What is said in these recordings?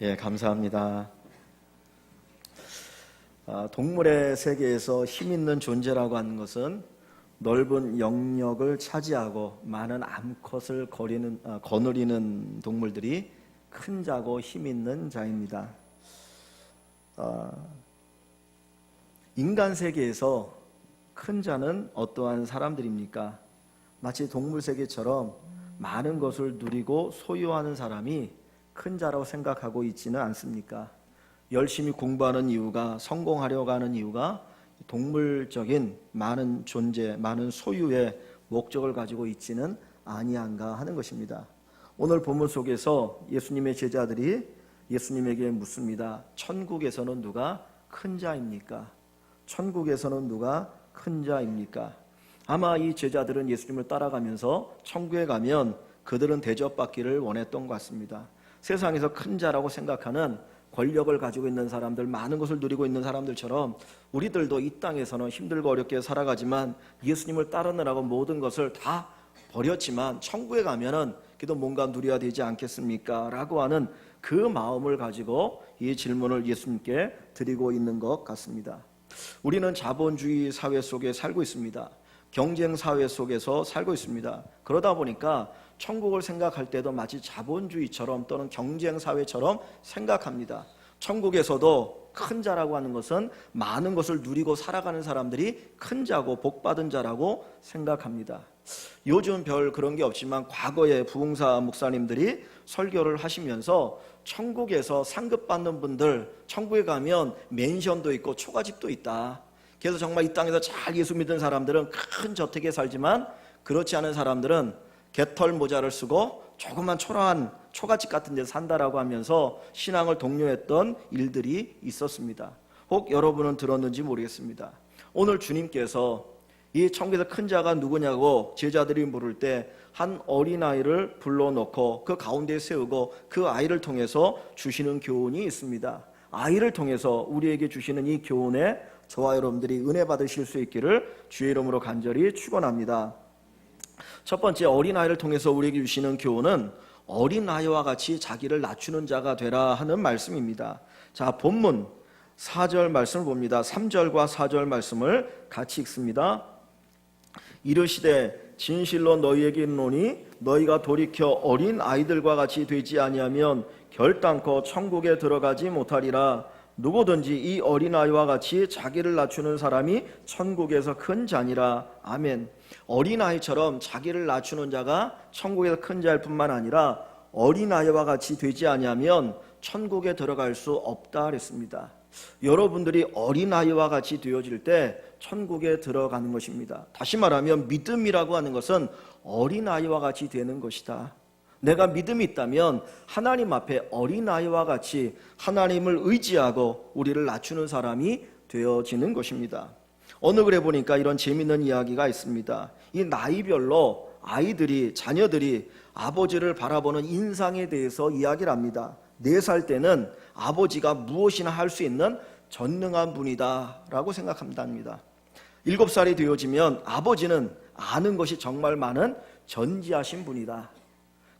예, 감사합니다. 동물의 세계에서 힘 있는 존재라고 하는 것은 넓은 영역을 차지하고 많은 암컷을 거느리는 동물들이 큰 자고 힘 있는 자입니다. 인간 세계에서 큰 자는 어떠한 사람들입니까? 마치 동물 세계처럼 많은 것을 누리고 소유하는 사람이 큰 자라고 생각하고 있지는 않습니까? 열심히 공부하는 이유가, 성공하려고 하는 이유가 동물적인 많은 존재, 많은 소유의 목적을 가지고 있지는 아니한가 하는 것입니다. 오늘 본문 속에서 예수님의 제자들이 예수님에게 묻습니다. 천국에서는 누가 큰 자입니까? 천국에서는 누가 큰 자입니까? 아마 이 제자들은 예수님을 따라가면서 천국에 가면 그들은 대접받기를 원했던 것 같습니다. 세상에서 큰 자라고 생각하는 권력을 가지고 있는 사람들, 많은 것을 누리고 있는 사람들처럼 우리들도 이 땅에서는 힘들고 어렵게 살아가지만 예수님을 따르느라고 모든 것을 다 버렸지만 천국에 가면은 그래도 뭔가 누려야 되지 않겠습니까? 라고 하는 그 마음을 가지고 이 질문을 예수님께 드리고 있는 것 같습니다. 우리는 자본주의 사회 속에 살고 있습니다. 경쟁 사회 속에서 살고 있습니다. 그러다 보니까 천국을 생각할 때도 마치 자본주의처럼 또는 경쟁 사회처럼 생각합니다. 천국에서도 큰 자라고 하는 것은 많은 것을 누리고 살아가는 사람들이 큰 자고 복받은 자라고 생각합니다. 요즘 별 그런 게 없지만 과거에 부흥사 목사님들이 설교를 하시면서 천국에서 상급받는 분들, 천국에 가면 맨션도 있고 초가집도 있다. 그래서 정말 이 땅에서 잘 예수 믿는 사람들은 큰 저택에 살지만 그렇지 않은 사람들은 개털 모자를 쓰고 조그만 초라한 초가집 같은 데서 산다라고 하면서 신앙을 독려했던 일들이 있었습니다. 혹 여러분은 들었는지 모르겠습니다. 오늘 주님께서 이 천국에서 큰 자가 누구냐고 제자들이 물을 때 한 어린아이를 불러놓고 그 가운데에 세우고 그 아이를 통해서 주시는 교훈이 있습니다. 아이를 통해서 우리에게 주시는 이 교훈에 저와 여러분들이 은혜 받으실 수 있기를 주의 이름으로 간절히 축원합니다. 첫 번째, 어린아이를 통해서 우리에게 주시는 교훈은 어린아이와 같이 자기를 낮추는 자가 되라 하는 말씀입니다. 자, 본문 4절 말씀을 봅니다. 3절과 4절 말씀을 같이 읽습니다. 이르시되 진실로 너희에게 이르노니 너희가 돌이켜 어린 아이들과 같이 되지 아니하면 결단코 천국에 들어가지 못하리라. 누구든지 이 어린아이와 같이 자기를 낮추는 사람이 천국에서 큰 자니라. 아멘. 어린아이처럼 자기를 낮추는 자가 천국에서 큰 자일 뿐만 아니라 어린아이와 같이 되지 아니하면 천국에 들어갈 수 없다 그랬습니다. 여러분들이 어린아이와 같이 되어질 때 천국에 들어가는 것입니다. 다시 말하면 믿음이라고 하는 것은 어린아이와 같이 되는 것이다. 내가 믿음이 있다면 하나님 앞에 어린아이와 같이 하나님을 의지하고 우리를 낮추는 사람이 되어지는 것입니다. 어느 글에 보니까 이런 재미있는 이야기가 있습니다. 이 나이별로 아이들이, 자녀들이 아버지를 바라보는 인상에 대해서 이야기를 합니다. 4살 때는 아버지가 무엇이나 할 수 있는 전능한 분이다 라고 생각한답니다. 7살이 되어지면 아버지는 아는 것이 정말 많은 전지하신 분이다.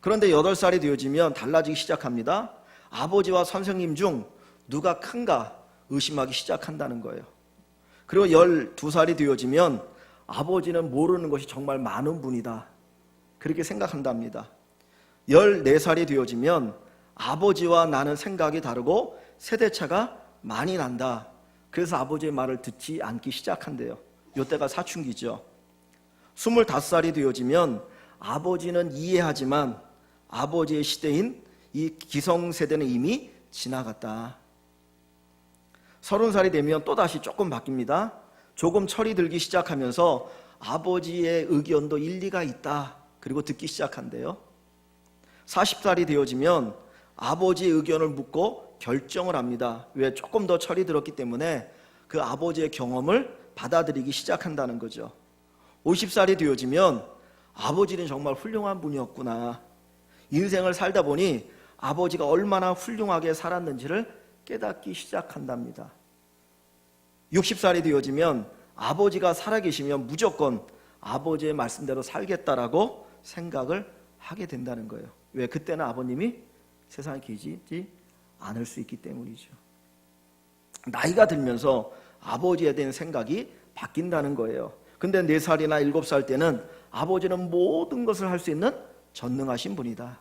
그런데 8살이 되어지면 달라지기 시작합니다. 아버지와 선생님 중 누가 큰가 의심하기 시작한다는 거예요. 그리고 12살이 되어지면 아버지는 모르는 것이 정말 많은 분이다. 그렇게 생각한답니다. 14살이 되어지면 아버지와 나는 생각이 다르고 세대차가 많이 난다. 그래서 아버지의 말을 듣지 않기 시작한대요. 이때가 사춘기죠. 25살이 되어지면 아버지는 이해하지만 아버지의 시대인 이 기성세대는 이미 지나갔다. 30살이 되면 또다시 조금 바뀝니다. 조금 철이 들기 시작하면서 아버지의 의견도 일리가 있다. 그리고 듣기 시작한대요. 40살이 되어지면 아버지의 의견을 묻고 결정을 합니다. 왜? 조금 더 철이 들었기 때문에 그 아버지의 경험을 받아들이기 시작한다는 거죠. 50살이 되어지면 아버지는 정말 훌륭한 분이었구나. 인생을 살다 보니 아버지가 얼마나 훌륭하게 살았는지를 깨닫기 시작한답니다. 60살이 되어지면 아버지가 살아계시면 무조건 아버지의 말씀대로 살겠다라고 생각을 하게 된다는 거예요. 왜? 그때는 아버님이 세상에 계시지 않을 수 있기 때문이죠. 나이가 들면서 아버지에 대한 생각이 바뀐다는 거예요. 근데 4살이나 7살 때는 아버지는 모든 것을 할 수 있는 전능하신 분이다.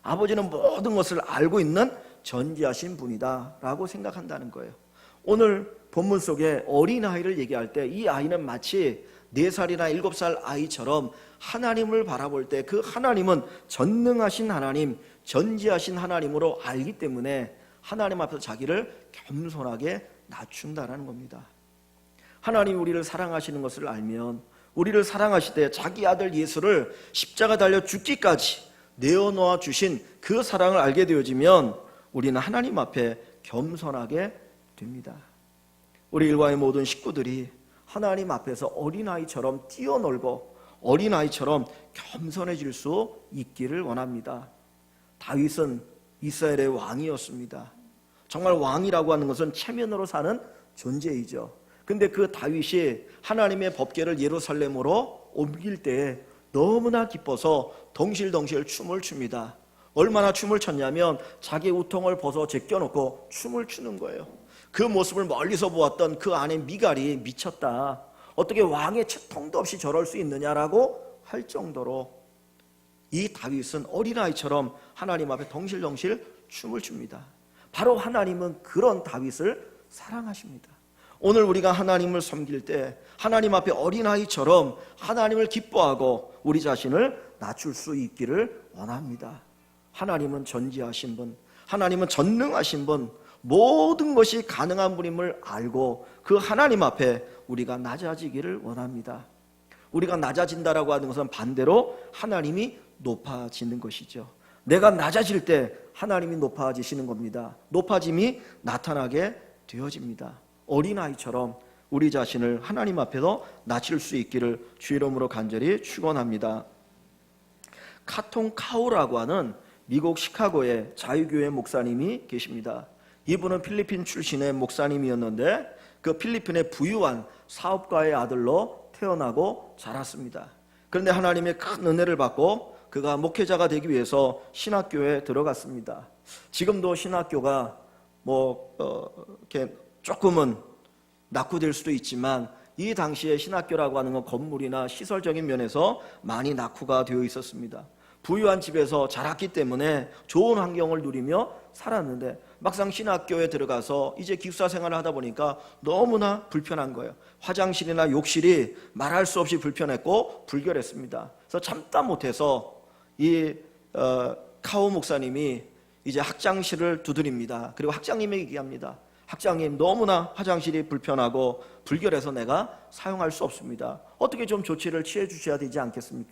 아버지는 모든 것을 알고 있는 전지하신 분이다 라고 생각한다는 거예요. 오늘 본문 속에 어린아이를 얘기할 때 이 아이는 마치 4살이나 7살 아이처럼 하나님을 바라볼 때 그 하나님은 전능하신 하나님, 전지하신 하나님으로 알기 때문에 하나님 앞에서 자기를 겸손하게 낮춘다라는 겁니다. 하나님 우리를 사랑하시는 것을 알면, 우리를 사랑하실 때 자기 아들 예수를 십자가 달려 죽기까지 내어놓아 주신 그 사랑을 알게 되어지면 우리는 하나님 앞에 겸손하게 됩니다. 우리 일과의 모든 식구들이 하나님 앞에서 어린아이처럼 뛰어놀고 어린아이처럼 겸손해질 수 있기를 원합니다. 다윗은 이스라엘의 왕이었습니다. 정말 왕이라고 하는 것은 체면으로 사는 존재이죠. 근데 그 다윗이 하나님의 법궤를 예루살렘으로 옮길 때 너무나 기뻐서 덩실덩실 춤을 춥니다. 얼마나 춤을 췄냐면 자기 우통을 벗어 제껴놓고 춤을 추는 거예요. 그 모습을 멀리서 보았던 그 아내 미갈이 미쳤다. 어떻게 왕의 채통도 없이 저럴 수 있느냐라고 할 정도로 이 다윗은 어린아이처럼 하나님 앞에 덩실덩실 춤을 춥니다. 바로 하나님은 그런 다윗을 사랑하십니다. 오늘 우리가 하나님을 섬길 때 하나님 앞에 어린아이처럼 하나님을 기뻐하고 우리 자신을 낮출 수 있기를 원합니다. 하나님은 전지하신 분, 하나님은 전능하신 분, 모든 것이 가능한 분임을 알고 그 하나님 앞에 우리가 낮아지기를 원합니다. 우리가 낮아진다라고 하는 것은 반대로 하나님이 높아지는 것이죠. 내가 낮아질 때 하나님이 높아지시는 겁니다. 높아짐이 나타나게 되어집니다. 어린아이처럼 우리 자신을 하나님 앞에서 낮출 수 있기를 주 이름으로 간절히 축원합니다. 카통 카오라고 하는 미국 시카고의 자유교회 목사님이 계십니다. 이분은 필리핀 출신의 목사님이었는데 그 필리핀의 부유한 사업가의 아들로 태어나고 자랐습니다. 그런데 하나님의 큰 은혜를 받고 그가 목회자가 되기 위해서 신학교에 들어갔습니다. 지금도 신학교가 이렇게 조금은 낙후될 수도 있지만 이 당시에 신학교라고 하는 건 건물이나 시설적인 면에서 많이 낙후가 되어 있었습니다. 부유한 집에서 자랐기 때문에 좋은 환경을 누리며 살았는데 막상 신학교에 들어가서 이제 기숙사 생활을 하다 보니까 너무나 불편한 거예요. 화장실이나 욕실이 말할 수 없이 불편했고 불결했습니다. 그래서 참다 못해서 이 카오 목사님이 이제 학장실을 두드립니다. 그리고 학장님에게 얘기합니다. 학장님, 너무나 화장실이 불편하고 불결해서 내가 사용할 수 없습니다. 어떻게 좀 조치를 취해 주셔야 되지 않겠습니까?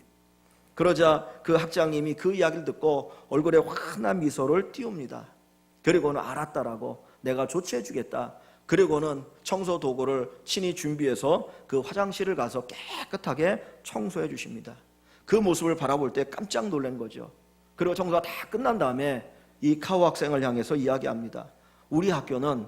그러자 그 학장님이 그 이야기를 듣고 얼굴에 환한 미소를 띄웁니다. 그리고는 알았다라고, 내가 조치해 주겠다. 그리고는 청소 도구를 친히 준비해서 그 화장실을 가서 깨끗하게 청소해 주십니다. 그 모습을 바라볼 때 깜짝 놀란 거죠. 그리고 청소가 다 끝난 다음에 이 카오 학생을 향해서 이야기합니다. 우리 학교는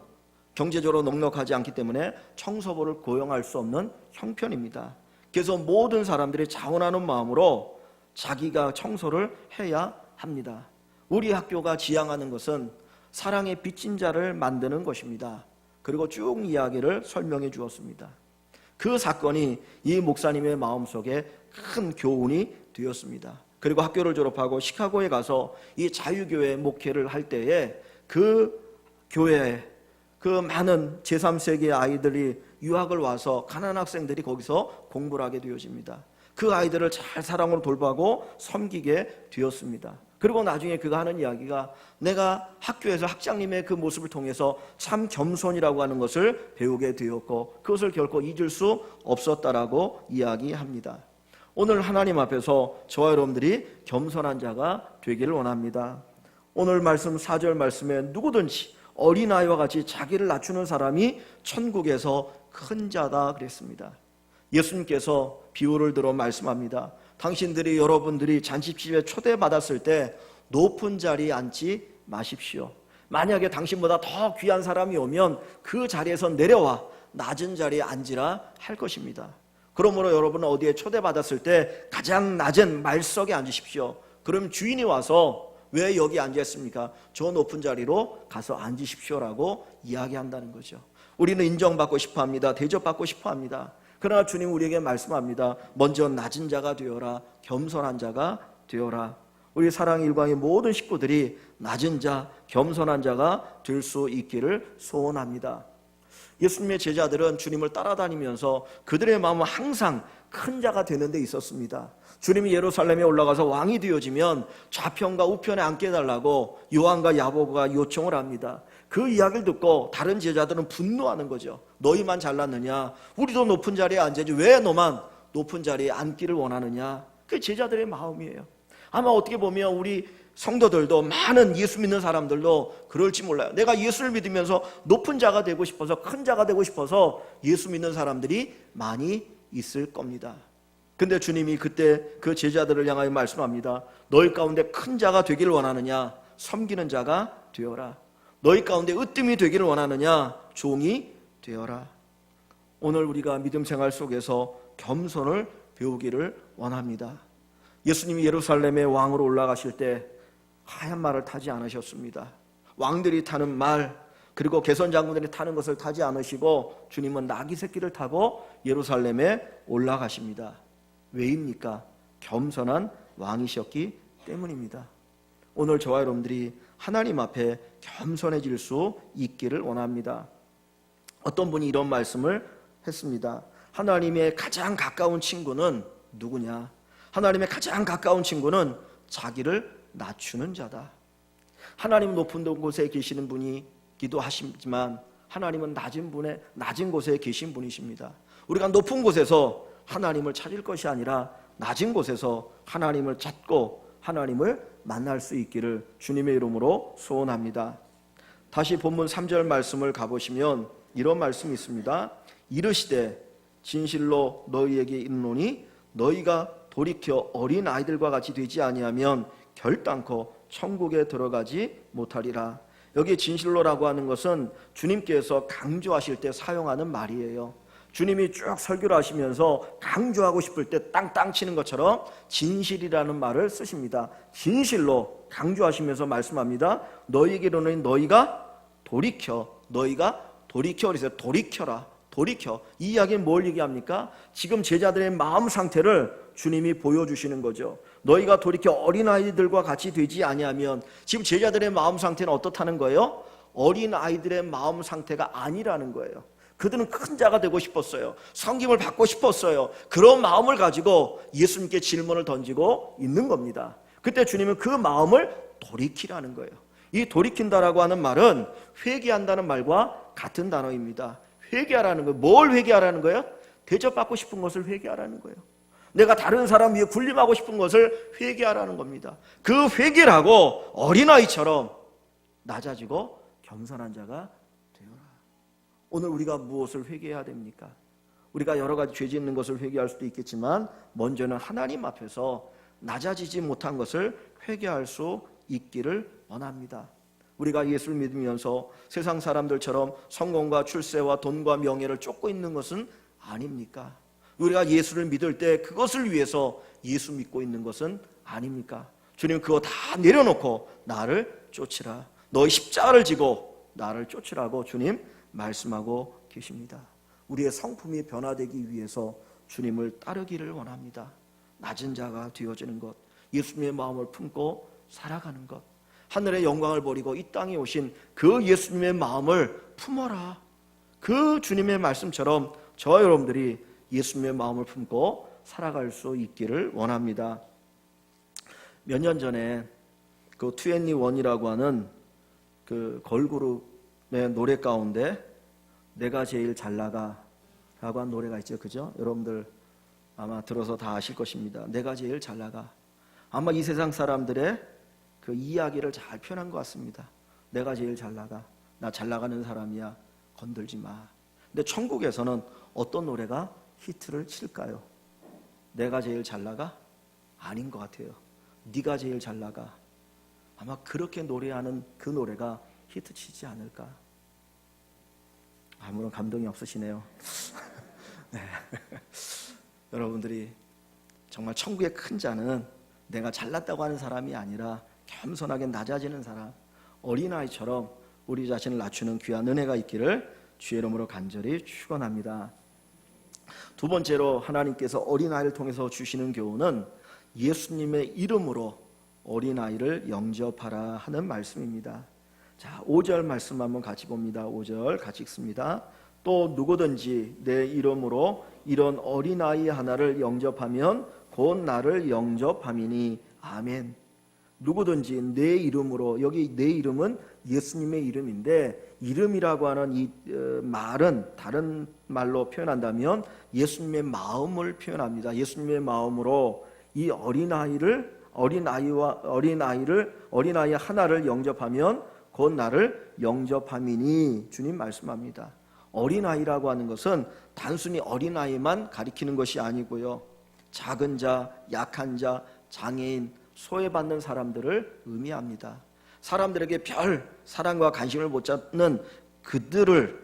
경제적으로 넉넉하지 않기 때문에 청소부를 고용할 수 없는 형편입니다. 그래서 모든 사람들이 자원하는 마음으로 자기가 청소를 해야 합니다. 우리 학교가 지향하는 것은 사랑의 빚진 자를 만드는 것입니다. 그리고 쭉 이야기를 설명해 주었습니다. 그 사건이 이 목사님의 마음속에 큰 교훈이 되었습니다. 그리고 학교를 졸업하고 시카고에 가서 이 자유교회 목회를 할 때에 그 교회에 그 많은 제3세기의 아이들이 유학을 와서 가난한 학생들이 거기서 공부를 하게 되어집니다. 그 아이들을 잘 사랑으로 돌보고 섬기게 되었습니다. 그리고 나중에 그가 하는 이야기가, 내가 학교에서 학장님의 그 모습을 통해서 참 겸손이라고 하는 것을 배우게 되었고 그것을 결코 잊을 수 없었다라고 이야기합니다. 오늘 하나님 앞에서 저와 여러분들이 겸손한 자가 되기를 원합니다. 오늘 말씀 4절 말씀에 누구든지 어린아이와 같이 자기를 낮추는 사람이 천국에서 큰 자다 그랬습니다. 예수님께서 비유를 들어 말씀합니다. 당신들이, 여러분들이 잔치집에 초대받았을 때 높은 자리에 앉지 마십시오. 만약에 당신보다 더 귀한 사람이 오면 그 자리에서 내려와 낮은 자리에 앉으라 할 것입니다. 그러므로 여러분은 어디에 초대받았을 때 가장 낮은 말석에 앉으십시오. 그럼 주인이 와서 왜 여기 앉았습니까? 저 높은 자리로 가서 앉으십시오라고 이야기한다는 거죠. 우리는 인정받고 싶어합니다. 대접받고 싶어합니다. 그러나 주님 우리에게 말씀합니다. 먼저 낮은 자가 되어라. 겸손한 자가 되어라. 우리 사랑의 일광의 모든 식구들이 낮은 자, 겸손한 자가 될 수 있기를 소원합니다. 예수님의 제자들은 주님을 따라다니면서 그들의 마음은 항상 큰 자가 되는 데 있었습니다. 주님이 예루살렘에 올라가서 왕이 되어지면 좌편과 우편에 앉게 해달라고 요한과 야고보가 요청을 합니다. 그 이야기를 듣고 다른 제자들은 분노하는 거죠. 너희만 잘났느냐? 우리도 높은 자리에 앉아야지 왜 너만 높은 자리에 앉기를 원하느냐? 그게 제자들의 마음이에요. 아마 어떻게 보면 우리 성도들도 많은 예수 믿는 사람들도 그럴지 몰라요. 내가 예수를 믿으면서 높은 자가 되고 싶어서, 큰 자가 되고 싶어서 예수 믿는 사람들이 많이 있을 겁니다. 근데 주님이 그때 그 제자들을 향하여 말씀합니다. 너희 가운데 큰 자가 되기를 원하느냐? 섬기는 자가 되어라. 너희 가운데 으뜸이 되기를 원하느냐? 종이 되어라. 오늘 우리가 믿음 생활 속에서 겸손을 배우기를 원합니다. 예수님이 예루살렘에 왕으로 올라가실 때 하얀 말을 타지 않으셨습니다. 왕들이 타는 말, 그리고 개선 장군들이 타는 것을 타지 않으시고 주님은 나귀 새끼를 타고 예루살렘에 올라가십니다. 왜입니까? 겸손한 왕이셨기 때문입니다. 오늘 저와 여러분들이 하나님 앞에 겸손해질 수 있기를 원합니다. 어떤 분이 이런 말씀을 했습니다. 하나님의 가장 가까운 친구는 누구냐? 하나님의 가장 가까운 친구는 자기를 낮추는 자다. 하나님은 높은 곳에 계시는 분이기도 하시지만 하나님은 낮은 곳에 계신 분이십니다. 우리가 높은 곳에서 하나님을 찾을 것이 아니라 낮은 곳에서 하나님을 찾고 하나님을 만날 수 있기를 주님의 이름으로 소원합니다. 다시 본문 3절 말씀을 가보시면 이런 말씀이 있습니다. 이르시되 진실로 너희에게 이르노니 너희가 돌이켜 어린 아이들과 같이 되지 아니하면 결단코 천국에 들어가지 못하리라. 여기 진실로라고 하는 것은 주님께서 강조하실 때 사용하는 말이에요. 주님이 쭉 설교를 하시면서 강조하고 싶을 때 땅땅 치는 것처럼 진실이라는 말을 쓰십니다. 진실로 강조하시면서 말씀합니다. 너희에게로는 너희가 돌이켜 그래서 돌이켜라. 돌이켜. 이 이야기는 뭘 얘기합니까? 지금 제자들의 마음 상태를 주님이 보여주시는 거죠. 너희가 돌이켜 어린아이들과 같이 되지 아니하면, 지금 제자들의 마음 상태는 어떻다는 거예요? 어린아이들의 마음 상태가 아니라는 거예요. 그들은 큰 자가 되고 싶었어요. 섬김을 받고 싶었어요. 그런 마음을 가지고 예수님께 질문을 던지고 있는 겁니다. 그때 주님은 그 마음을 돌이키라는 거예요. 이 돌이킨다라고 하는 말은 회개한다는 말과 같은 단어입니다. 회개하라는 거예요. 뭘 회개하라는 거예요? 대접받고 싶은 것을 회개하라는 거예요. 내가 다른 사람 위에 군림하고 싶은 것을 회개하라는 겁니다. 그 회개를 하고 어린아이처럼 낮아지고 겸손한 자가 되어라. 오늘 우리가 무엇을 회개해야 됩니까? 우리가 여러 가지 죄 짓는 것을 회개할 수도 있겠지만 먼저는 하나님 앞에서 낮아지지 못한 것을 회개할 수 있기를 원합니다. 우리가 예수를 믿으면서 세상 사람들처럼 성공과 출세와 돈과 명예를 쫓고 있는 것은 아닙니까? 우리가 예수를 믿을 때 그것을 위해서 예수 믿고 있는 것은 아닙니까? 주님 그거 다 내려놓고 나를 쫓으라. 너의 십자가를 지고 나를 쫓으라고 주님 말씀하고 계십니다. 우리의 성품이 변화되기 위해서 주님을 따르기를 원합니다. 낮은 자가 되어지는 것, 예수님의 마음을 품고 살아가는 것, 하늘의 영광을 버리고 이 땅에 오신 그 예수님의 마음을 품어라. 그 주님의 말씀처럼 저와 여러분들이 예수님의 마음을 품고 살아갈 수 있기를 원합니다. 몇 년 전에 그 2NE1이라고 하는 그 걸그룹의 노래 가운데 내가 제일 잘 나가 라고 한 노래가 있죠. 그죠? 여러분들 아마 들어서 다 아실 것입니다. 내가 제일 잘 나가. 아마 이 세상 사람들의 그 이야기를 잘 표현한 것 같습니다. 내가 제일 잘 나가. 나 잘 나가는 사람이야. 건들지 마. 근데 천국에서는 어떤 노래가 히트를 칠까요? 내가 제일 잘 나가? 아닌 것 같아요. 네가 제일 잘 나가. 아마 그렇게 노래하는 그 노래가 히트 치지 않을까. 아무런 감동이 없으시네요. 네. 여러분들이 정말 천국의 큰 자는 내가 잘났다고 하는 사람이 아니라 겸손하게 낮아지는 사람, 어린아이처럼 우리 자신을 낮추는 귀한 은혜가 있기를 주의 이름으로 간절히 축원합니다. 두 번째로 하나님께서 어린아이를 통해서 주시는 교훈은 예수님의 이름으로 어린아이를 영접하라 하는 말씀입니다. 자, 5절 말씀 한번 같이 봅니다. 5절 같이 읽습니다. 또 누구든지 내 이름으로 이런 어린아이 하나를 영접하면 곧 나를 영접함이니. 아멘. 누구든지 내 이름으로, 여기 내 이름은 예수님의 이름인데, 이름이라고 하는 이 말은 다른 말로 표현한다면 예수님의 마음을 표현합니다. 예수님의 마음으로 이 어린아이 하나를 영접하면 곧 나를 영접함이니. 주님 말씀합니다. 어린아이라고 하는 것은 단순히 어린아이만 가리키는 것이 아니고요, 작은 자, 약한 자, 장애인, 소외받는 사람들을 의미합니다. 사람들에게 별 사랑과 관심을 못 잡는 그들을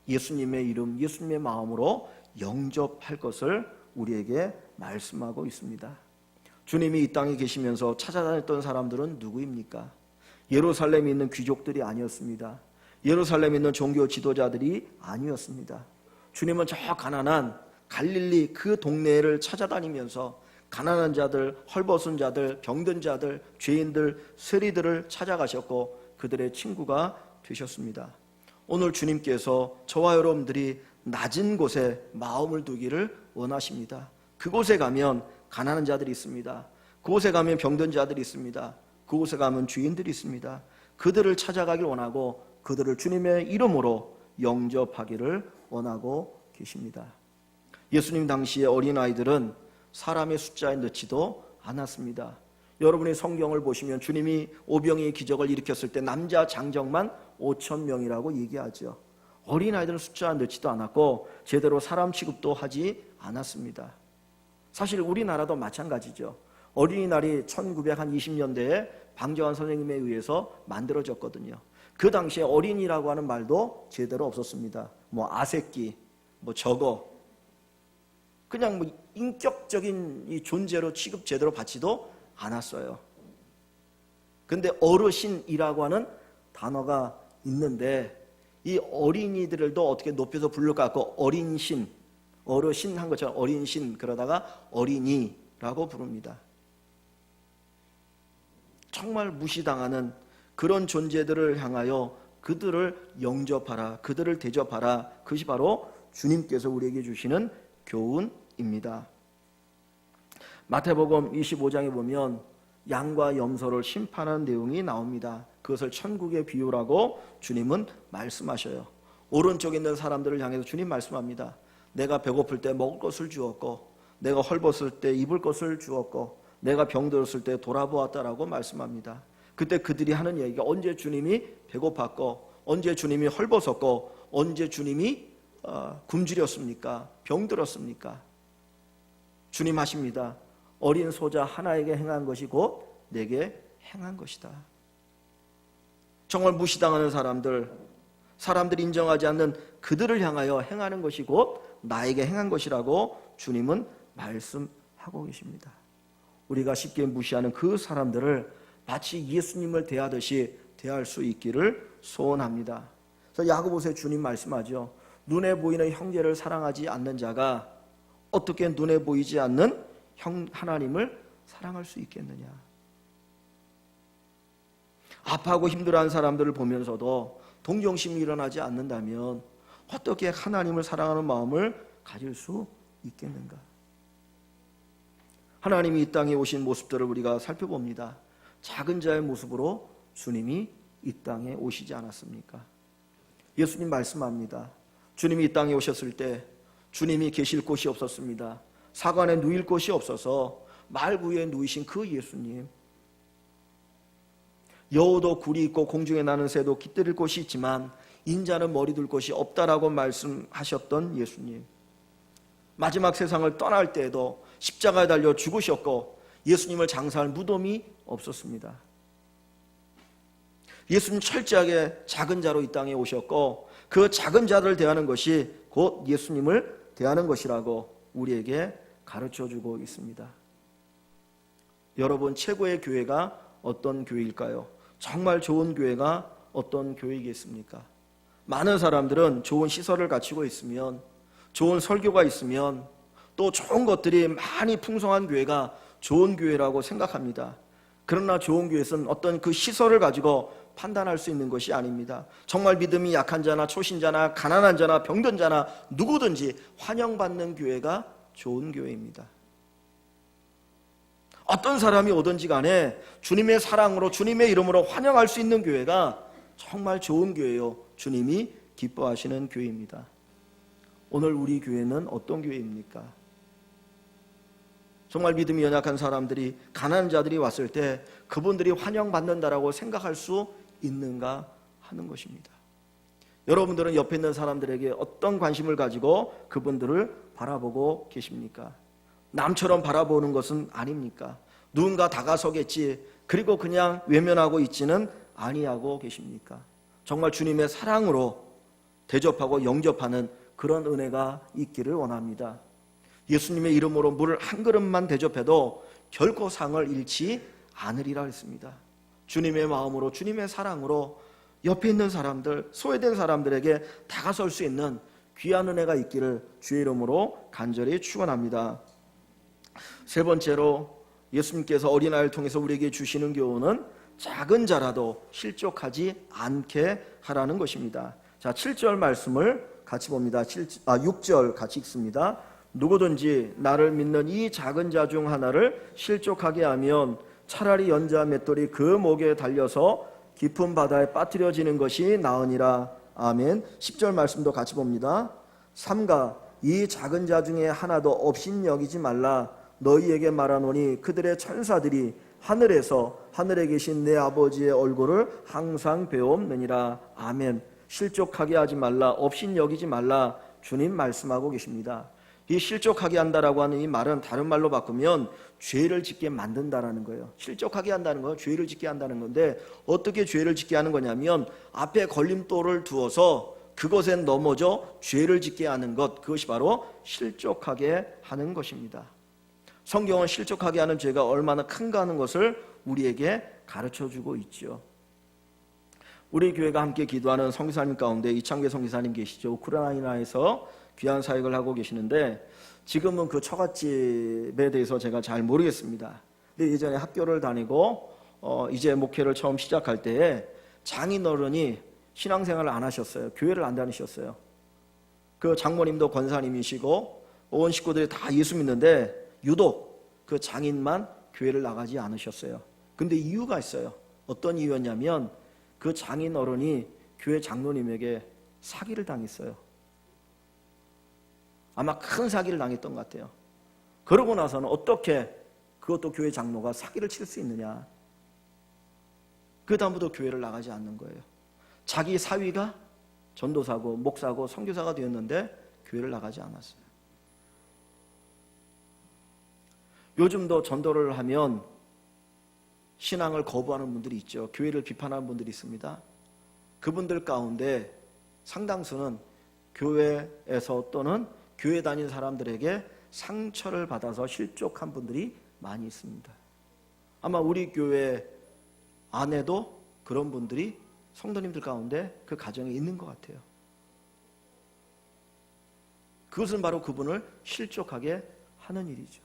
예수님의 이름, 예수님의 마음으로 영접할 것을 우리에게 말씀하고 있습니다. 주님이 이 땅에 계시면서 찾아다녔던 사람들은 누구입니까? 예루살렘에 있는 귀족들이 아니었습니다. 예루살렘에 있는 종교 지도자들이 아니었습니다. 주님은 저 가난한 갈릴리 그 동네를 찾아다니면서 가난한 자들, 헐벗은 자들, 병든 자들, 죄인들, 세리들을 찾아가셨고 그들의 친구가 되셨습니다. 오늘 주님께서 저와 여러분들이 낮은 곳에 마음을 두기를 원하십니다. 그곳에 가면 가난한 자들이 있습니다. 그곳에 가면 병든 자들이 있습니다. 그곳에 가면 죄인들이 있습니다. 그들을 찾아가길 원하고 그들을 주님의 이름으로 영접하기를 원하고 계십니다. 예수님 당시의 어린아이들은 사람의 숫자에 넣지도 않았습니다. 여러분이 성경을 보시면 주님이 오병이의 기적을 일으켰을 때 남자 장정만 5,000명이라고 얘기하죠. 어린아이들은 숫자에 넣지도 않았고 제대로 사람 취급도 하지 않았습니다. 사실 우리나라도 마찬가지죠. 어린이날이 1920년대에 방정환 선생님에 의해서 만들어졌거든요. 그 당시에 어린이라고 하는 말도 제대로 없었습니다. 뭐 아새끼, 뭐 저거, 그냥 뭐 인격적인 이 존재로 취급 제대로 받지도 않았어요. 근데 어르신이라고 하는 단어가 있는데 이 어린이들도 어떻게 높여서 부를 것 같고 어린신, 어르신 한 것처럼 어린신, 그러다가 어린이라고 부릅니다. 정말 무시당하는 그런 존재들을 향하여 그들을 영접하라, 그들을 대접하라. 그것이 바로 주님께서 우리에게 주시는 교훈입니다. 마태복음 25장에 보면 양과 염소를 심판하는 내용이 나옵니다. 그것을 천국의 비유라고 주님은 말씀하셔요. 오른쪽에 있는 사람들을 향해서 주님 말씀합니다. 내가 배고플 때 먹을 것을 주었고, 내가 헐벗을 때 입을 것을 주었고, 내가 병들었을 때 돌아보았다라고 말씀합니다. 그때 그들이 하는 얘기가 언제 주님이 배고팠고, 언제 주님이 헐벗었고, 언제 주님이 굶주렸습니까? 병들었습니까? 주님 하십니다. 어린 소자 하나에게 행한 것이 곧 내게 행한 것이다. 정말 무시당하는 사람들이 인정하지 않는 그들을 향하여 행하는 것이 곧 나에게 행한 것이라고 주님은 말씀하고 계십니다. 우리가 쉽게 무시하는 그 사람들을 마치 예수님을 대하듯이 대할 수 있기를 소원합니다. 그래서 야고보서에 주님 말씀하죠. 눈에 보이는 형제를 사랑하지 않는 자가 어떻게 눈에 보이지 않는 하나님을 사랑할 수 있겠느냐. 아파하고 힘들어하는 사람들을 보면서도 동정심이 일어나지 않는다면 어떻게 하나님을 사랑하는 마음을 가질 수 있겠는가. 하나님이 이 땅에 오신 모습들을 우리가 살펴봅니다. 작은 자의 모습으로 주님이 이 땅에 오시지 않았습니까? 예수님 말씀합니다. 주님이 이 땅에 오셨을 때 주님이 계실 곳이 없었습니다. 사관에 누일 곳이 없어서 말 위에 누이신 그 예수님, 여우도 굴이 있고 공중에 나는 새도 깃들일 곳이 있지만 인자는 머리 둘 곳이 없다라고 말씀하셨던 예수님, 마지막 세상을 떠날 때에도 십자가에 달려 죽으셨고 예수님을 장사할 무덤이 없었습니다. 예수님 철저하게 작은 자로 이 땅에 오셨고 그 작은 자를 대하는 것이 곧 예수님을 대하는 것이라고 우리에게 가르쳐주고 있습니다. 여러분, 최고의 교회가 어떤 교회일까요? 정말 좋은 교회가 어떤 교회이겠습니까? 많은 사람들은 좋은 시설을 갖추고 있으면, 좋은 설교가 있으면, 또 좋은 것들이 많이 풍성한 교회가 좋은 교회라고 생각합니다. 그러나 좋은 교회는 어떤 그 시설을 가지고 판단할 수 있는 것이 아닙니다. 정말 믿음이 약한 자나 초신자나 가난한 자나 병든 자나 누구든지 환영받는 교회가 좋은 교회입니다. 어떤 사람이 오든지 간에 주님의 사랑으로, 주님의 이름으로 환영할 수 있는 교회가 정말 좋은 교회요, 주님이 기뻐하시는 교회입니다. 오늘 우리 교회는 어떤 교회입니까? 정말 믿음이 연약한 사람들이, 가난한 자들이 왔을 때 그분들이 환영받는다라고 생각할 수 있는가 하는 것입니다. 여러분들은 옆에 있는 사람들에게 어떤 관심을 가지고 그분들을 바라보고 계십니까? 남처럼 바라보는 것은 아닙니까? 누군가 다가서겠지, 그리고 그냥 외면하고 있지는 아니하고 계십니까? 정말 주님의 사랑으로 대접하고 영접하는 그런 은혜가 있기를 원합니다. 예수님의 이름으로 물을 한 그릇만 대접해도 결코 상을 잃지 않으리라 했습니다. 주님의 마음으로, 주님의 사랑으로 옆에 있는 사람들, 소외된 사람들에게 다가설 수 있는 귀한 은혜가 있기를 주의 이름으로 간절히 축원합니다. 세 번째로 예수님께서 어린아이를 통해서 우리에게 주시는 교훈은 작은 자라도 실족하지 않게 하라는 것입니다. 자, 7절 말씀을 같이 봅니다. 6절 같이 읽습니다. 누구든지 나를 믿는 이 작은 자 중 하나를 실족하게 하면 차라리 연자 맷돌이 그 목에 달려서 깊은 바다에 빠뜨려지는 것이 나으니라. 아멘. 10절 말씀도 같이 봅니다. 삼가 이 작은 자 중에 하나도 없인 여기지 말라. 너희에게 말하노니 그들의 천사들이 하늘에서 하늘에 계신 내 아버지의 얼굴을 항상 배옵느니라. 아멘. 실족하게 하지 말라, 없인 여기지 말라, 주님 말씀하고 계십니다. 이 실족하게 한다라고 하는 이 말은 다른 말로 바꾸면 죄를 짓게 만든다라는 거예요. 실족하게 한다는 건 죄를 짓게 한다는 건데, 어떻게 죄를 짓게 하는 거냐면 앞에 걸림돌을 두어서 그것에 넘어져 죄를 짓게 하는 것, 그것이 바로 실족하게 하는 것입니다. 성경은 실족하게 하는 죄가 얼마나 큰가 하는 것을 우리에게 가르쳐주고 있죠. 우리 교회가 함께 기도하는 성기사님 가운데 이창계 성기사님 계시죠. 우크라이나에서 귀한 사역을 하고 계시는데, 지금은 그 처갓집에 대해서 제가 잘 모르겠습니다. 근데 예전에 학교를 다니고 이제 목회를 처음 시작할 때에 장인어른이 신앙생활을 안 하셨어요. 교회를 안 다니셨어요. 그 장모님도 권사님이시고 온 식구들이 다 예수 믿는데 유독 그 장인만 교회를 나가지 않으셨어요. 근데 이유가 있어요. 어떤 이유였냐면 그 장인어른이 교회 장로님에게 사기를 당했어요. 아마 큰 사기를 당했던 것 같아요. 그러고 나서는 어떻게 그것도 교회 장로가 사기를 칠 수 있느냐. 그 다음부터 교회를 나가지 않는 거예요. 자기 사위가 전도사고 목사고 선교사가 되었는데 교회를 나가지 않았어요. 요즘도 전도를 하면 신앙을 거부하는 분들이 있죠. 교회를 비판하는 분들이 있습니다. 그분들 가운데 상당수는 교회에서 또는 교회 다닌 사람들에게 상처를 받아서 실족한 분들이 많이 있습니다. 아마 우리 교회 안에도 그런 분들이 성도님들 가운데 그 가정에 있는 것 같아요. 그것은 바로 그분을 실족하게 하는 일이죠.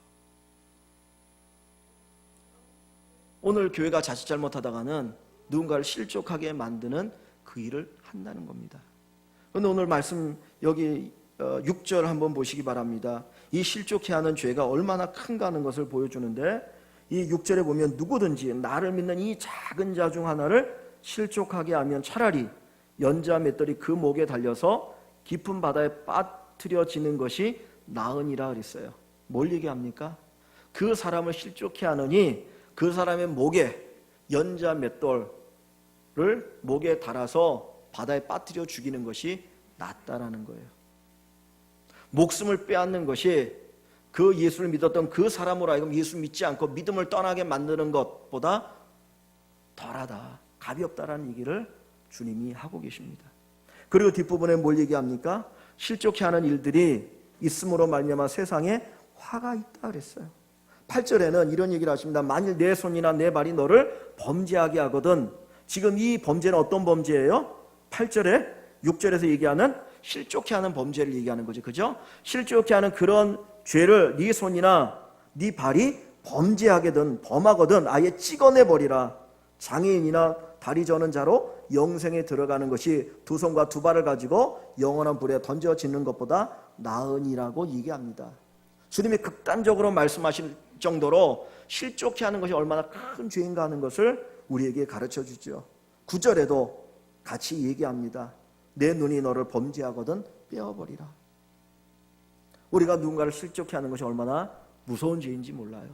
오늘 교회가 자칫 잘못하다가는 누군가를 실족하게 만드는 그 일을 한다는 겁니다. 그런데 오늘 말씀 여기 6절 한번 보시기 바랍니다. 이 실족해 하는 죄가 얼마나 큰가 하는 것을 보여주는데, 이 6절에 보면 누구든지 나를 믿는 이 작은 자 중 하나를 실족하게 하면 차라리 연자 맷돌이 그 목에 달려서 깊은 바다에 빠뜨려지는 것이 나으니라 그랬어요. 뭘 얘기합니까? 그 사람을 실족해 하느니 그 사람의 목에 연자 맷돌을 목에 달아서 바다에 빠뜨려 죽이는 것이 낫다라는 거예요. 목숨을 빼앗는 것이 그 예수를 믿었던 그 사람으로 하여금 예수 믿지 않고 믿음을 떠나게 만드는 것보다 덜하다, 가볍다라는 얘기를 주님이 하고 계십니다. 그리고 뒷부분에 뭘 얘기합니까? 실족해 하는 일들이 있음으로 말미암아 세상에 화가 있다 그랬어요. 8절에는 이런 얘기를 하십니다. 만일 내 손이나 내 발이 너를 범죄하게 하거든. 지금 이 범죄는 어떤 범죄예요? 8절에 6절에서 얘기하는 실족해 하는 범죄를 얘기하는 거죠. 그죠? 실족해 하는 그런 죄를 네 손이나 네 발이 범죄하게든 범하거든 아예 찍어내 버리라. 장애인이나 다리 저는 자로 영생에 들어가는 것이 두 손과 두 발을 가지고 영원한 불에 던져지는 것보다 나으니라고 얘기합니다. 주님이 극단적으로 말씀하실 정도로 실족해 하는 것이 얼마나 큰 죄인가 하는 것을 우리에게 가르쳐 주죠. 9절에도 같이 얘기합니다. 내 눈이 너를 범죄하거든 빼어버리라. 우리가 누군가를 실족해 하는 것이 얼마나 무서운 죄인지 몰라요.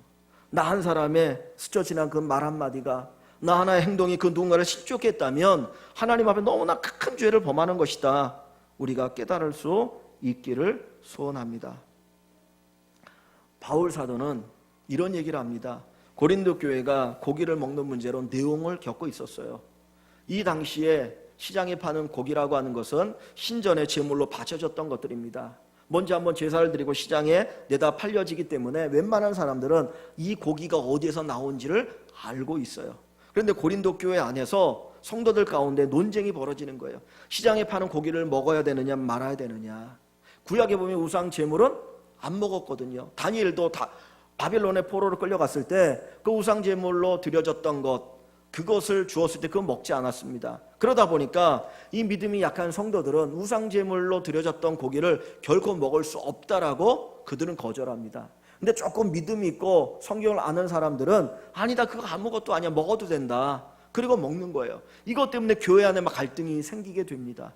나 한 사람의 스쳐 지난 그 말 한마디가, 나 하나의 행동이 그 누군가를 실족했다면 하나님 앞에 너무나 큰 죄를 범하는 것이다. 우리가 깨달을 수 있기를 소원합니다. 바울 사도는 이런 얘기를 합니다. 고린도 교회가 고기를 먹는 문제로 내용을 겪고 있었어요. 이 당시에 시장에 파는 고기라고 하는 것은 신전의 제물로 바쳐졌던 것들입니다. 먼저 한번 제사를 드리고 시장에 내다 팔려지기 때문에 웬만한 사람들은 이 고기가 어디에서 나온지를 알고 있어요. 그런데 고린도 교회 안에서 성도들 가운데 논쟁이 벌어지는 거예요. 시장에 파는 고기를 먹어야 되느냐 말아야 되느냐. 구약에 보면 우상 제물은 안 먹었거든요. 다니엘도 바빌론의 포로로 끌려갔을 때 그 우상 제물로 드려졌던 것, 그것을 주었을 때 그건 먹지 않았습니다. 그러다 보니까 이 믿음이 약한 성도들은 우상 제물로 드려졌던 고기를 결코 먹을 수 없다라고 그들은 거절합니다. 근데 조금 믿음이 있고 성경을 아는 사람들은 아니다, 그거 아무것도 아니야, 먹어도 된다. 그리고 먹는 거예요. 이것 때문에 교회 안에 막 갈등이 생기게 됩니다.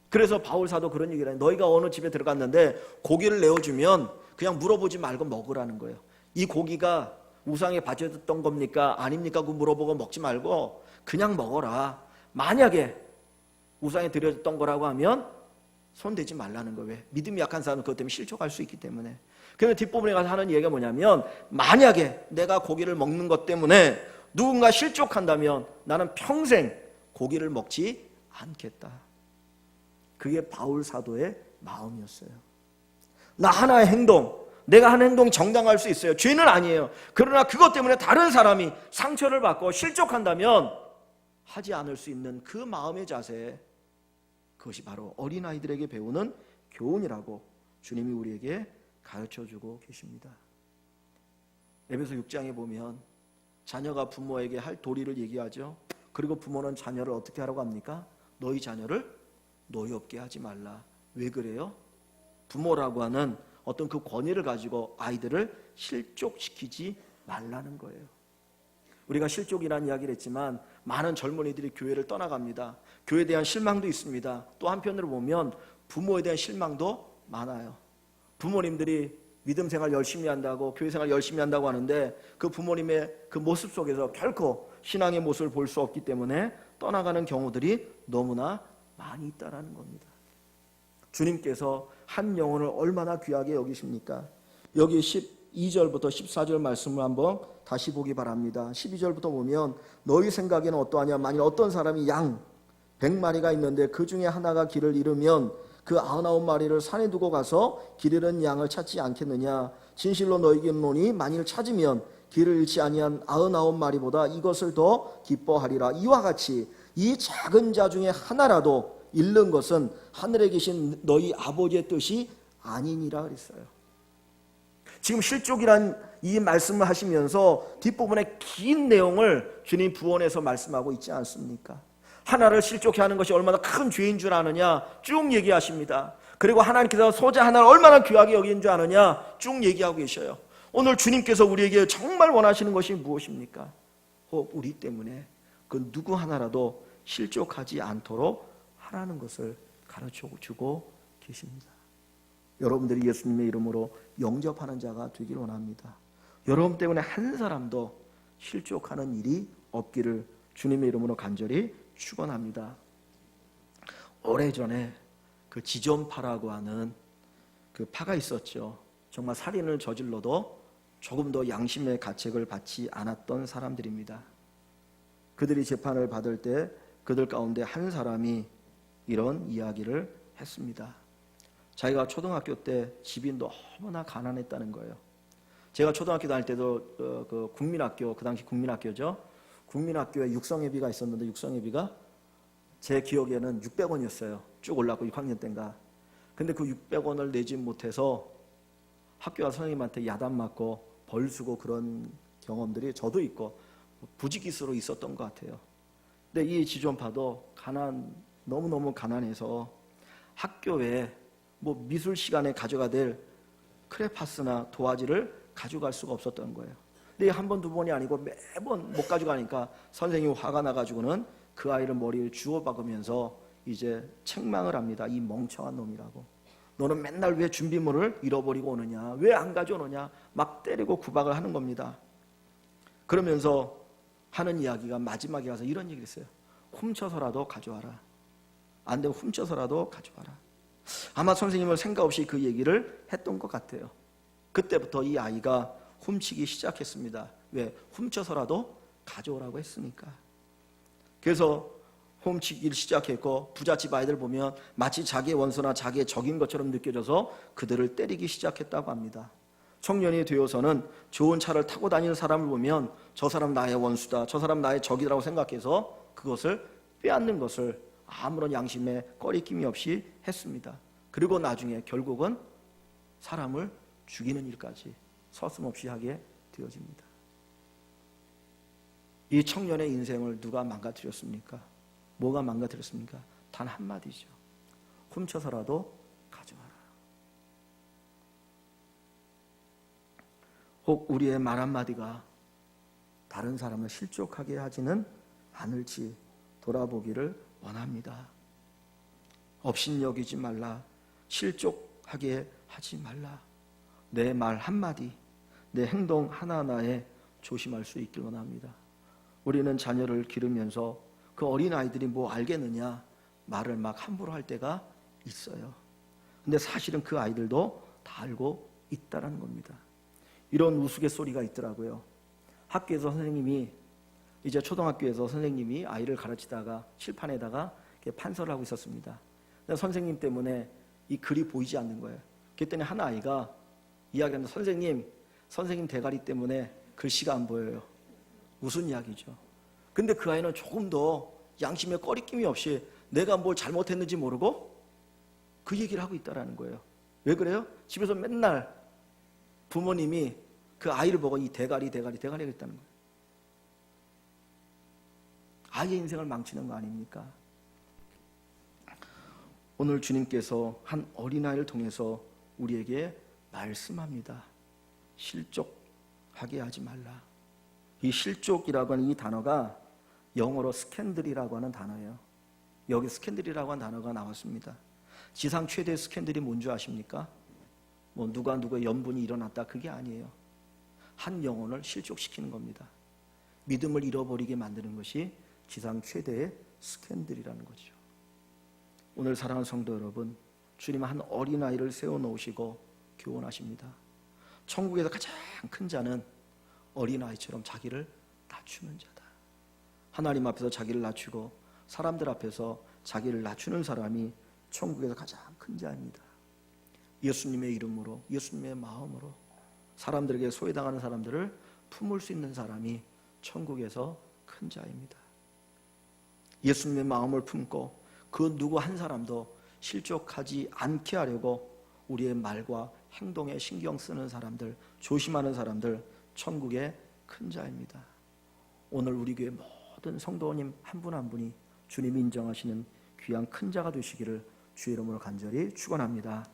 그래서 바울 사도 그런 얘기를 해요. 너희가 어느 집에 들어갔는데 고기를 내어주면 그냥 물어보지 말고 먹으라는 거예요. 이 고기가 우상에 바쳐졌던 겁니까? 아닙니까? 그거 물어보고 먹지 말고 그냥 먹어라. 만약에 우상에 드려졌던 거라고 하면 손대지 말라는 거예요. 왜? 믿음이 약한 사람은 그것 때문에 실족할 수 있기 때문에. 그런데 뒷부분에 가서 하는 얘기가 뭐냐면, 만약에 내가 고기를 먹는 것 때문에 누군가 실족한다면 나는 평생 고기를 먹지 않겠다. 그게 바울 사도의 마음이었어요. 나 하나의 행동, 내가 하는 행동이 정당할 수 있어요. 죄는 아니에요. 그러나 그것 때문에 다른 사람이 상처를 받고 실족한다면 하지 않을 수 있는 그 마음의 자세, 그것이 바로 어린아이들에게 배우는 교훈이라고 주님이 우리에게 가르쳐주고 계십니다. 에베소 6장에 보면 자녀가 부모에게 할 도리를 얘기하죠. 그리고 부모는 자녀를 어떻게 하라고 합니까? 너희 자녀를 노엽게 하지 말라. 왜 그래요? 부모라고 하는 어떤 그 권위를 가지고 아이들을 실족시키지 말라는 거예요. 우리가 실족이라는 이야기를 했지만 많은 젊은이들이 교회를 떠나갑니다. 교회에 대한 실망도 있습니다. 또 한편으로 보면 부모에 대한 실망도 많아요. 부모님들이 믿음 생활 열심히 한다고, 교회 생활 열심히 한다고 하는데 그 부모님의 그 모습 속에서 결코 신앙의 모습을 볼 수 없기 때문에 떠나가는 경우들이 너무나 많이 있다는 겁니다. 주님께서 한 영혼을 얼마나 귀하게 여기십니까? 여기 12절부터 14절 말씀을 한번 다시 보기 바랍니다. 12절부터 보면 너희 생각에는 어떠하냐? 만일 어떤 사람이 양 100마리가 있는데 그 중에 하나가 길을 잃으면 그 99마리를 산에 두고 가서 길 잃은 양을 찾지 않겠느냐? 진실로 너희에게 이르노니 만일 찾으면 길을 잃지 아니한 99마리보다 이것을 더 기뻐하리라. 이와 같이 이 작은 자 중에 하나라도 잃는 것은 하늘에 계신 너희 아버지의 뜻이 아니니라 그랬어요. 지금 실족이란 이 말씀을 하시면서 뒷부분에 긴 내용을 주님 부언해서 말씀하고 있지 않습니까? 하나를 실족해 하는 것이 얼마나 큰 죄인 줄 아느냐 쭉 얘기하십니다. 그리고 하나님께서 소자 하나를 얼마나 귀하게 여긴 줄 아느냐 쭉 얘기하고 계셔요. 오늘 주님께서 우리에게 정말 원하시는 것이 무엇입니까? 우리 때문에 그 누구 하나라도 실족하지 않도록 하라는 것을 가르쳐주고 계십니다. 여러분들이 예수님의 이름으로 영접하는 자가 되길 원합니다. 여러분 때문에 한 사람도 실족하는 일이 없기를 주님의 이름으로 간절히 축원합니다. 오래전에 그 지존파라고 하는 그 파가 있었죠. 정말 살인을 저질러도 조금 더 양심의 가책을 받지 않았던 사람들입니다. 그들이 재판을 받을 때 그들 가운데 한 사람이 이런 이야기를 했습니다. 자기가 초등학교 때 집이 너무나 가난했다는 거예요. 제가 초등학교 다닐 때도 그 국민학교, 그 당시 국민학교죠. 국민학교에 육성회비가 있었는데 육성회비가 제 기억에는 600원이었어요. 쭉 올랐고 6학년 때인가. 근데 그 600원을 내지 못해서 학교 와 선생님한테 야단 맞고 벌 쓰고 그런 경험들이 저도 있고 부지기수로 있었던 것 같아요. 근데 이 지존파도 너무너무 가난해서 학교에 뭐 미술 시간에 가져가 될 크레파스나 도화지를 가져갈 수가 없었던 거예요. 근데 한 번, 두 번이 아니고 매번 못 가져가니까 선생님이 화가 나가지고는 그 아이를 머리를 주워박으면서 이제 책망을 합니다. 이 멍청한 놈이라고. 너는 맨날 왜 준비물을 잃어버리고 오느냐? 왜 안 가져오느냐? 막 때리고 구박을 하는 겁니다. 그러면서 하는 이야기가 마지막에 가서 이런 얘기를 했어요. 훔쳐서라도 가져와라. 안 되면 훔쳐서라도 가져와라. 아마 선생님은 생각 없이 그 얘기를 했던 것 같아요. 그때부터 이 아이가 훔치기 시작했습니다. 왜? 훔쳐서라도 가져오라고 했으니까. 그래서 훔치기를 시작했고 부잣집 아이들 보면 마치 자기의 원수나 자기의 적인 것처럼 느껴져서 그들을 때리기 시작했다고 합니다. 청년이 되어서는 좋은 차를 타고 다니는 사람을 보면 저 사람 나의 원수다, 저 사람 나의 적이라고 생각해서 그것을 빼앗는 것을 아무런 양심에 꺼리낌이 없이 했습니다. 그리고 나중에 결국은 사람을 죽이는 일까지 서슴없이 하게 되어집니다. 이 청년의 인생을 누가 망가뜨렸습니까? 뭐가 망가뜨렸습니까? 단 한마디죠. 훔쳐서라도 가져와라. 혹 우리의 말 한마디가 다른 사람을 실족하게 하지는 않을지 돌아보기를 원합니다. 업신여기지 말라. 실족하게 하지 말라. 내 말 한마디, 내 행동 하나하나에 조심할 수 있길 원합니다. 우리는 자녀를 기르면서 그 어린아이들이 뭐 알겠느냐 말을 막 함부로 할 때가 있어요. 근데 사실은 그 아이들도 다 알고 있다라는 겁니다. 이런 우스갯소리가 있더라고요. 학교에서 선생님이 이제 초등학교에서 선생님이 아이를 가르치다가 칠판에다가 판서를 하고 있었습니다. 근데 선생님 때문에 이 글이 보이지 않는 거예요. 그랬더니 한 아이가 이야기하는데 선생님 대가리 때문에 글씨가 안 보여요. 무슨 이야기죠? 근데 그 아이는 조금 더 양심에 꺼리낌이 없이 내가 뭘 잘못했는지 모르고 그 얘기를 하고 있다라는 거예요. 왜 그래요? 집에서 맨날 부모님이 그 아이를 보고 이 대가리 하겠다는 거예요. 아이의 인생을 망치는 거 아닙니까? 오늘 주님께서 한 어린아이를 통해서 우리에게 말씀합니다. 실족하게 하지 말라. 이 실족이라고 하는 이 단어가 영어로 스캔들이라고 하는 단어예요. 여기 스캔들이라고 하는 단어가 나왔습니다. 지상 최대 스캔들이 뭔지 아십니까? 뭐 누가 누구의 연분이 일어났다 그게 아니에요. 한 영혼을 실족시키는 겁니다. 믿음을 잃어버리게 만드는 것이 지상 최대의 스캔들이라는 거죠. 오늘 사랑하는 성도 여러분, 주님은 한 어린아이를 세워놓으시고 교훈하십니다. 천국에서 가장 큰 자는 어린아이처럼 자기를 낮추는 자다. 하나님 앞에서 자기를 낮추고 사람들 앞에서 자기를 낮추는 사람이 천국에서 가장 큰 자입니다. 예수님의 이름으로, 예수님의 마음으로 사람들에게 소외당하는 사람들을 품을 수 있는 사람이 천국에서 큰 자입니다. 예수님의 마음을 품고 그 누구 한 사람도 실족하지 않게 하려고 우리의 말과 행동에 신경 쓰는 사람들, 조심하는 사람들, 천국의 큰 자입니다. 오늘 우리 교회 모든 성도님 한 분 한 분이 주님이 인정하시는 귀한 큰 자가 되시기를 주의 이름으로 간절히 축원합니다.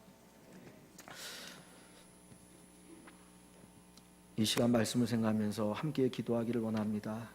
이 시간 말씀을 생각하면서 함께 기도하기를 원합니다.